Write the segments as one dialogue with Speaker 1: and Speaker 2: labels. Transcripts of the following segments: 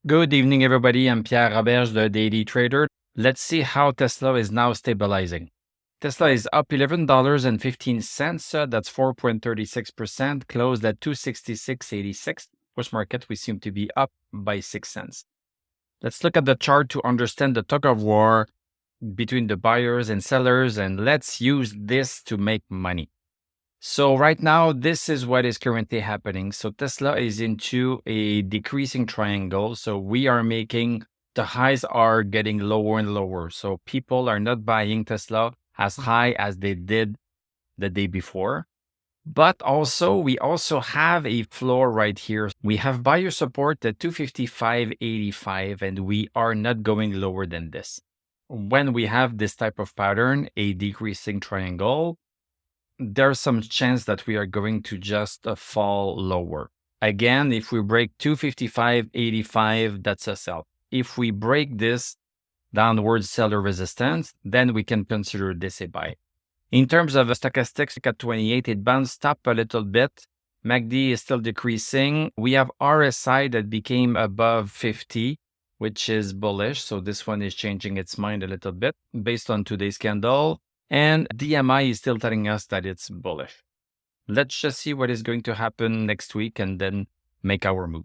Speaker 1: Good evening, everybody. I'm Pierre Roberge, the Daily Trader. Let's see how Tesla is now stabilizing. Tesla is up $11.15. That's 4.36%, closed at 266.86. Post market, we seem to be up by 6 cents. Let's look at the chart to understand the tug of war between the buyers and sellers, and let's use this to make money. So right now, this is what is currently happening. So Tesla is into a decreasing triangle. So we are making the highs are getting lower and lower. So people are not buying Tesla as high as they did the day before. But also, we also have a floor right here. We have buyer support at 255.85, and we are not going lower than this. When we have this type of pattern, a decreasing triangle, there's some chance that we are going to just fall lower. Again, if we break 255.85, that's a sell. If we break this downward seller resistance, then we can consider this a buy. In terms of stochastics at 28, it bounced up a little bit. MACD is still decreasing. We have RSI that became above 50, which is bullish. So this one is changing its mind a little bit based on today's candle. And DMI is still telling us that it's bullish. Let's just see what is going to happen next week and then make our move.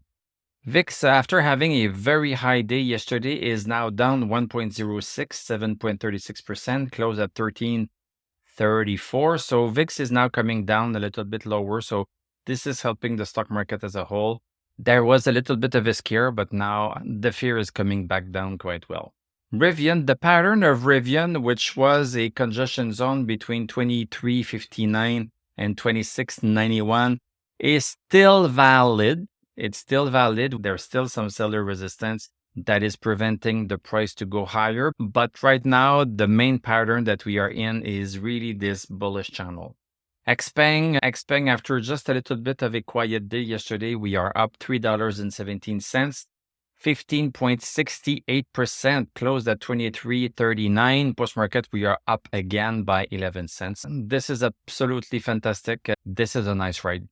Speaker 1: VIX, after having a very high day yesterday, is now down 1.06, 7.36%, closed at 1334. So VIX is now coming down a little bit lower. So this is helping the stock market as a whole. There was a little bit of a scare, but now the fear is coming back down quite well. Rivian, the pattern of Rivian, which was a congestion zone between 23.59 and 26.91, is still valid. It's still valid. There's still some seller resistance that is preventing the price to go higher. But right now, the main pattern that we are in is really this bullish channel. Xpeng, after just a little bit of a quiet day yesterday, we are up $3.17. 15.68%, closed at 23.39. Post-market, we are up again by 11 cents. This is absolutely fantastic. This is a nice ride.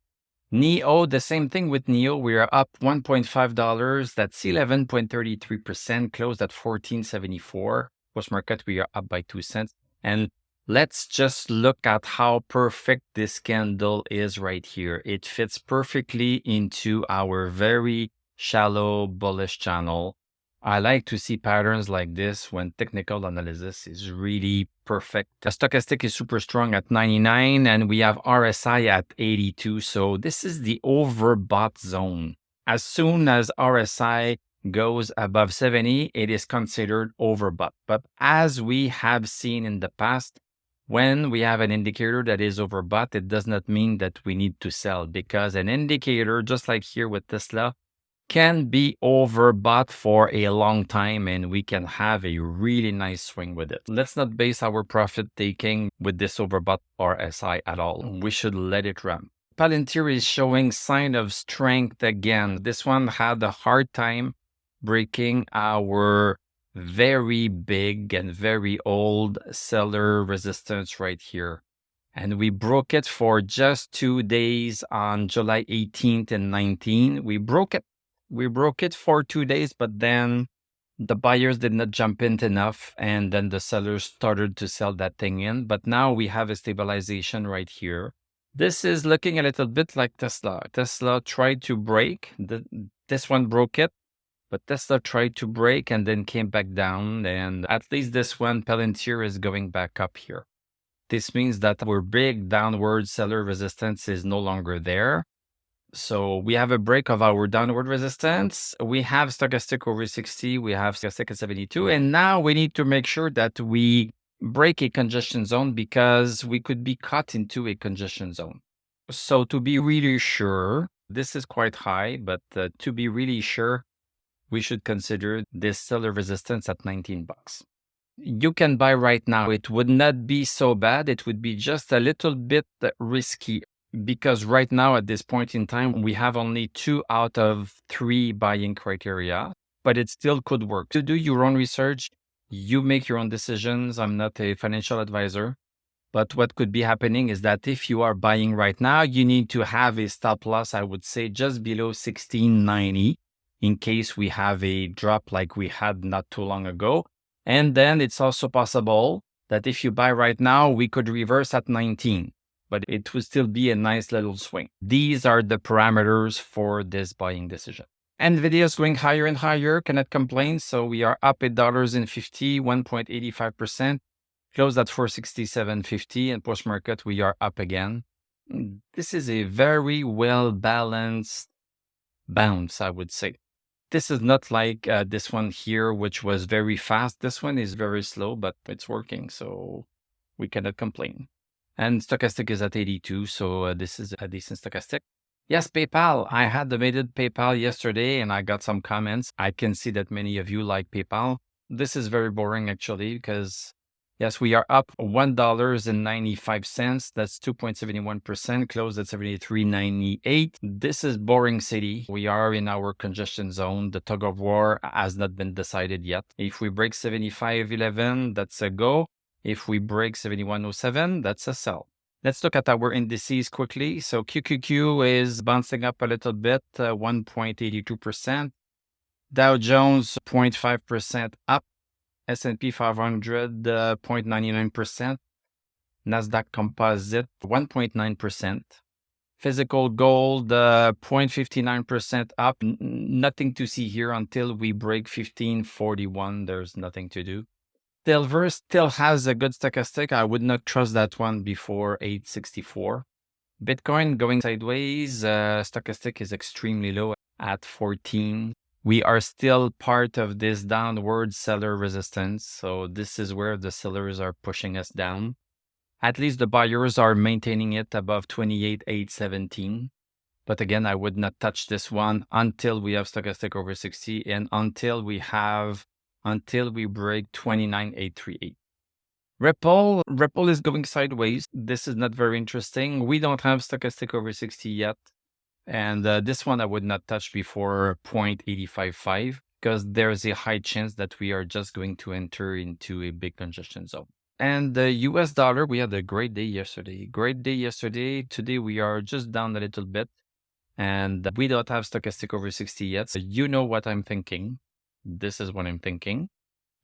Speaker 1: NEO, the same thing with NEO. We are up $1.5. That's 11.33%, closed at 14.74. Post-market, we are up by 2 cents. And let's just look at how perfect this candle is right here. It fits perfectly into our very shallow bullish channel. I like to see patterns like this when technical analysis is really perfect. The stochastic is super strong at 99 and we have RSI at 82. So this is the overbought zone. As soon as RSI goes above 70, it is considered overbought. But as we have seen in the past, when we have an indicator that is overbought, it does not mean that we need to sell, because an indicator, just like here with Tesla, can be overbought for a long time and we can have a really nice swing with it. Let's not base our profit taking with this overbought RSI at all. We should let it run. Palantir is showing sign of strength again. This one had a hard time breaking our very big and very old seller resistance right here. And we broke it for just 2 days on July 18th and 19th. We broke it for 2 days, but then the buyers did not jump in enough, and then the sellers started to sell that thing in. But now we have a stabilization right here. This is looking a little bit like Tesla. Tesla tried to break. This one broke it, but Tesla tried to break and then came back down. And at least this one, Palantir, is going back up here. This means that our big downward seller resistance is no longer there. So we have a break of our downward resistance. We have stochastic over 60. We have stochastic at 72. And now we need to make sure that we break a congestion zone, because we could be caught into a congestion zone. So to be really sure, this is quite high, but to be really sure, we should consider this seller resistance at 19 bucks. You can buy right now. It would not be so bad. It would be just a little bit risky, because right now at this point in time, we have only 2 out of 3 buying criteria, but it still could work. To do your own research, you make your own decisions. I'm not a financial advisor, but what could be happening is that if you are buying right now, you need to have a stop loss, I would say just below 1690. in case we have a drop like we had not too long ago. And then it's also possible that if you buy right now, we could reverse at 19, but it would still be a nice little swing. These are the parameters for this buying decision. Nvidia is going higher and higher, cannot complain. So we are up $8.50, 1.85%, closed at 467.50, and post-market we are up again. This is a very well-balanced bounce, I would say. This is not like this one here, which was very fast. This one is very slow, but it's working, so we cannot complain. And stochastic is at 82, so this is a decent stochastic. Yes, PayPal. I had debated PayPal yesterday, and I got some comments. I can see that many of you like PayPal. This is very boring, actually, because yes, we are up $1.95. That's 2.71%, closed at 73.98. This is boring city. We are in our congestion zone. The tug of war has not been decided yet. If we break 75.11, that's a go. If we break 71.07, that's a sell. Let's look at our indices quickly. So QQQ is bouncing up a little bit, 1.82%. Dow Jones, 0.5% up. S&P 500, 0.99%. Nasdaq Composite, 1.9%. Physical gold, 0.59% up. Nothing to see here until we break 1541. There's nothing to do. Silver still has a good stochastic. I would not trust that one before 864. Bitcoin going sideways. Stochastic is extremely low at 14. We are still part of this downward seller resistance. So this is where the sellers are pushing us down. At least the buyers are maintaining it above 28,817. But again, I would not touch this one until we have stochastic over 60 and until we break 29,838. Ripple is going sideways. This is not very interesting. We don't have stochastic over 60 yet. And this one I would not touch before 0.855 because there's a high chance that we are just going to enter into a big congestion zone. And the US dollar, we had a great day yesterday. Today we are just down a little bit. And we don't have stochastic over 60 yet. So you know what I'm thinking. This is what I'm thinking.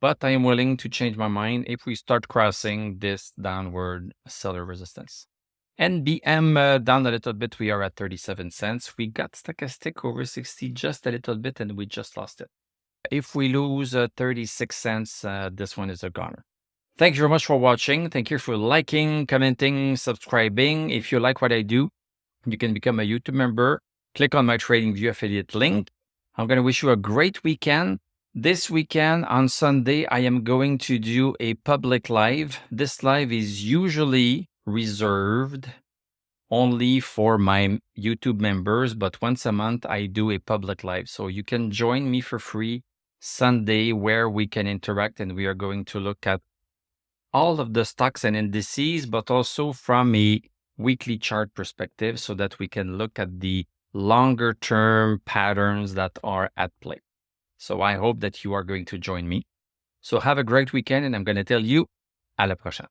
Speaker 1: But I am willing to change my mind if we start crossing this downward seller resistance. NBM down a little bit. We are at 37 cents. We got stochastic over 60 just a little bit and we just lost it. If we lose 36 cents, this one is a goner. Thank you very much for watching. Thank you for liking, commenting, subscribing. If you like what I do, you can become a YouTube member. Click on my TradingView affiliate link. I'm going to wish you a great weekend. This weekend on Sunday, I am going to do a public live. This live is usually reserved only for my YouTube members, but once a month I do a public live. So you can join me for free Sunday where we can interact and we are going to look at all of the stocks and indices, but also from a weekly chart perspective so that we can look at the longer term patterns that are at play. So I hope that you are going to join me. So have a great weekend and I'm going to tell you à la prochaine.